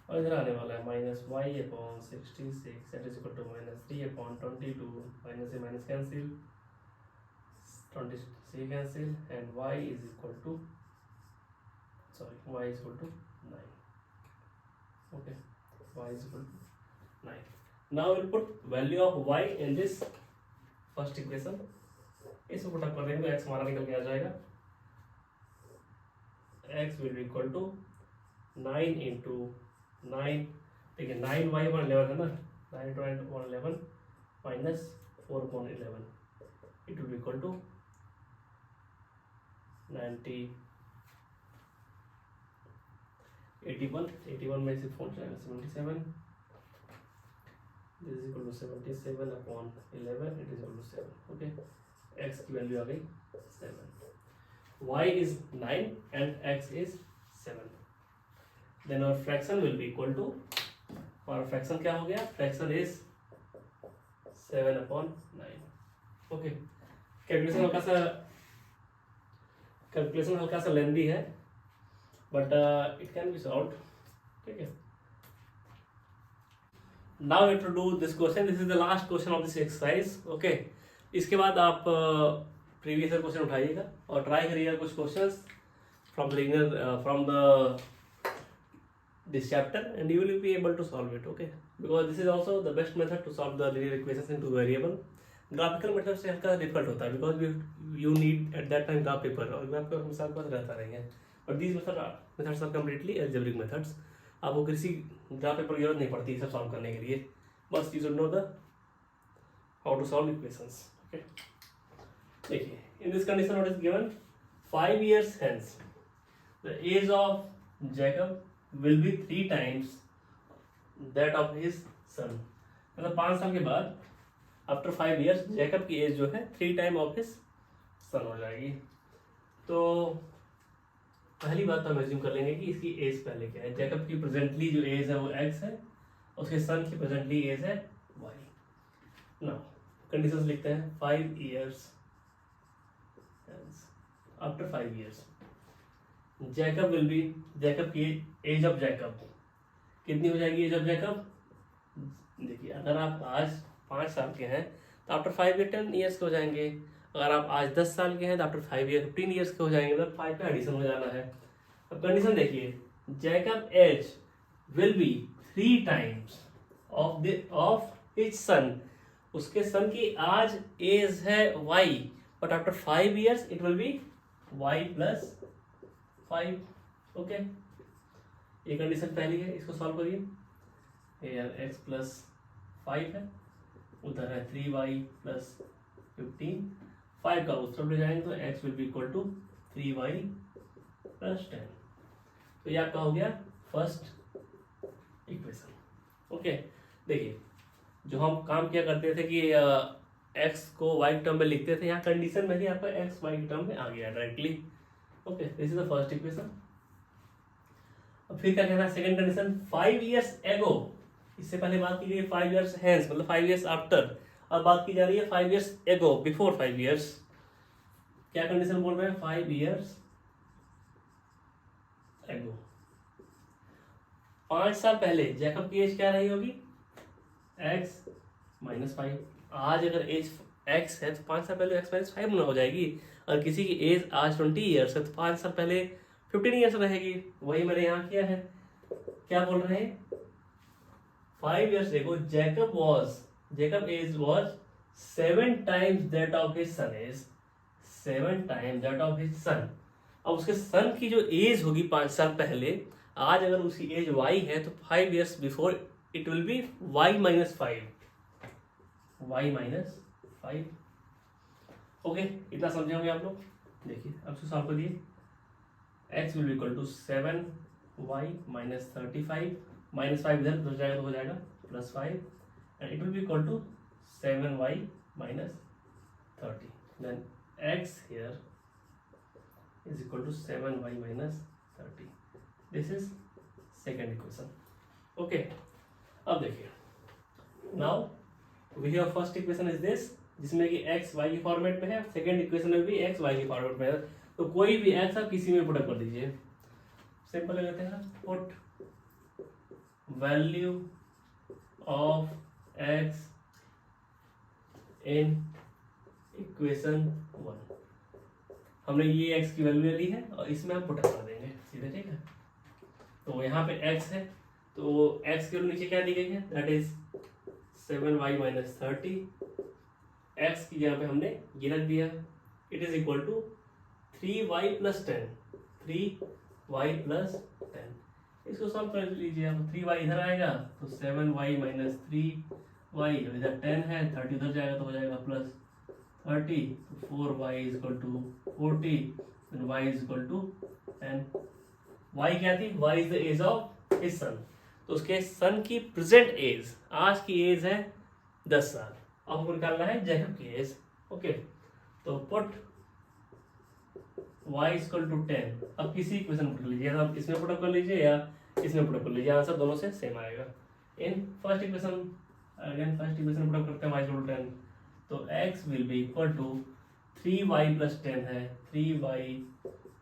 और इधर आने वाला है -y/66 that is equal to -3/22, माइनस से minus cancel, 23 cancel and y is equal to y is equal to 9। Okay, y is equal to 9। Now we'll put value of y in this first equation। इसको पुट अप कर देंगे तो x हमारा निकल के आ जाएगा, x will be equal to 9 into 9, देखिए 9y/11 है ना, 9/11 minus 4/11, it will be equal to 90, 81 में से 4 जाएगा 77, this is equal to 77/11, it is equal to 7. Okay, x की वैल्यू आ गई 7, y is 9 and x is 7. Then our fraction will be equal to, और fraction क्या हो गया, fraction is 7/9. Okay, कैलकुलेशन हल्का सा लेंदी है, but it can be solved. ठीक है, now we have to do this question. This is the last question of this exercise. Okay, इसके बाद आप प्रीवियस ईयर क्वेश्चन उठाइएगा और ट्राई करिएगा कुछ questions from the this chapter, and you will be able to solve it. Okay, because this is also the best method to solve the linear equations into variable. Graphical method से हल्का डिफिकल्ट होता है, because you need at that time graph paper, और ग्राफ पेपर हमेशा आपके पास रहता रहेंगे. But these methods are completely algebraic methods. आपको किसी ग्राफ पेपर की जरूरत नहीं पड़ती सब सॉल्व करने के लिए, बस you should know the how to solve equations. Okay, देखिए, in this condition what is given, 5 years hence the age of Jacob will be 3 times that of his son. मतलब 5 साल के बाद आफ्टर 5 years जैकब की एज जो है 3 टाइम ऑफ हिज सन हो जाएगी. तो पहली बात हम एज्यूम कर लेंगे कि इसकी एज पहले क्या है. जैकब की प्रेजेंटली जो एज है वो x है, उसके सन की प्रेजेंटली एज है y. नाउ कंडीशंस लिखते हैं. 5 years after 5 years Jacob will be, Jacob की एज ऑफ जैकब कितनी हो जाएगी. एज ऑफ जैकब, देखिए, अगर आप आज 5 साल के हैं तो आफ्टर 5 years 10 years के हो जाएंगे. अगर आप आज 10 साल के हैं तो आफ्टर 5 years 15 years के हो जाएंगे. मतलब 5 का एडिशन हो जाना है. अब कंडीशन देखिए, Jacob age will be 3 times of his son. उसके सन की आज एज है y, but after 5 years it will be y + 5. Okay, ये कंडीशन पहली है, इसको सॉल्व करिए. x + 5 है, उधर है 3y + 15. 5 का उत्तर ले जाएंगे तो x will be equal to 3y + 10. तो ये आपका हो गया फर्स्ट इक्वेशन. ओके, देखिए, जो हम काम किया करते थे कि x को y के टर्म में लिखते थे, यहाँ कंडीशन में ही आपका x y के टर्म में आ गया directly. Okay, this is the first equation. अब फिर क्या कहना है, सेकंड कंडीशन, 5 years ago. इससे पहले बात की गई 5 years hence, मतलब 5 years आफ्टर. अब बात की जा रही है 5 years ago, बिफोर 5 years. क्या कंडीशन बोल रहे हैं, 5 years ago, 5 साल पहले जैकब की एज क्या रही होगी, x - 5. आज अगर एज x है तो 5 साल पहले x - 5 ना हो जाएगी. और किसी की एज आज 20 years है तो 5 साल पहले 15 years रहेगी. वही मैंने यहाँ किया है. क्या बोल रहे हैं, 5 years ago Jacob age was 7 times that of his son is 7 times that of his son. अब उसके सन की जो एज होगी 5 साल पहले, आज अगर उसकी एज y है तो 5 years before it will be y - 5. Okay, इतना समझे होंगे आप लोग. देखिए, अब इसको सॉल्व करिए. x will be equal to 7y - 35, -5 इधर हो जाएगा तो हो जाएगा +5, and it will be equal to 7y - 30. Then x here is equal to 7y - 30. This is second equation. Okay, अब देखिए, now we have first equation is this, जिसमें कि x y की फॉर्मेट में है. सेकेंड इक्वेशन में भी x y की फॉर्मेट में है. तो कोई भी x आप किसी में पुट कर दीजिए. सिंपल लेते हैं, put value of x in equation 1. हमने ये x की वैल्यू ले ली है और इसमें हम पुट कर देंगे सीधे. ठीक है, तो यहाँ पे x है तो x के नीचे क्या दी गई है, दैट इज 7y - 30. x की जगह पे हमने ये रख दिया. It is equal to 3y + 10. 3y + 10. इसको सॉल्व कर लीजिए आप। 3y इधर आएगा तो 7y माइनस 3y, इधर 10 है, 30 उधर जाएगा तो हो जाएगा प्लस 30, तो 4y is equal to 40, then y is equal to 10। y क्या थी? y is the age of his son, तो उसके सन की प्रेजेंट एज, आज की एज है 10 साल। अब हमको निकालना है जैकब की एज। ओके, तो पुट y इक्वल टू 10। अब किसी इक्वेशन पुट कर लीजिए, आप इसमें पुटअप कर लीजिए या इसमें पुटअप कर लीजिए, आंसर दोनों से सेम आएगा। In first equation, again first equation put up करते हैं, y इक्वल टू 10, तो x will be equal to 3y plus 10 है, 3y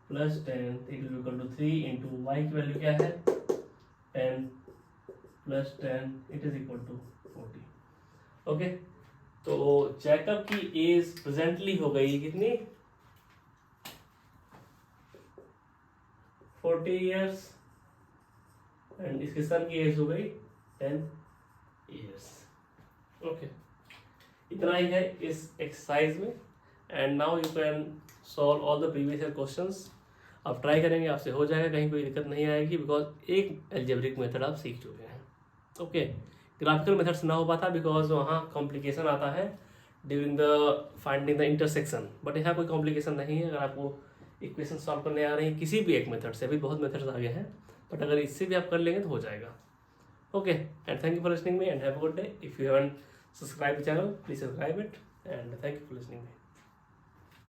plus 10 it will equal to 3 into y की वैल्यू क्या है 10 plus 10 it is equal to 40। Okay, तो जैकब की एज प्रेजेंटली हो गई कितनी 40 इयर्स, एंड इसके सन की एज हो गई 10 इयर्स। ओके, इतना ही है इस एक्सरसाइज में। And now you can solve all the previous year questions. आप ट्राई करेंगे, आपसे हो जाएगा, कहीं कोई दिक्कत नहीं आएगी, बिकॉज एक एल्जेब्रिक मेथड आप सीख चुके हैं। ओके, ग्राफिकल मेथड से ना हो पाता बिकॉज वहाँ कॉम्प्लिकेशन आता है during the finding the intersection, but यहाँ कोई कॉम्प्लिकेशन नहीं है। अगर आपको इक्वेशन सॉल्व करने आ रही है किसी भी एक मेथड से, अभी बहुत मेथड्स आ गए हैं, बट अगर इससे भी आप कर लेंगे तो हो जाएगा। Okay, and thank you for listening me and have a good day. If you haven't subscribe the channel, please subscribe it, and thank you for listening.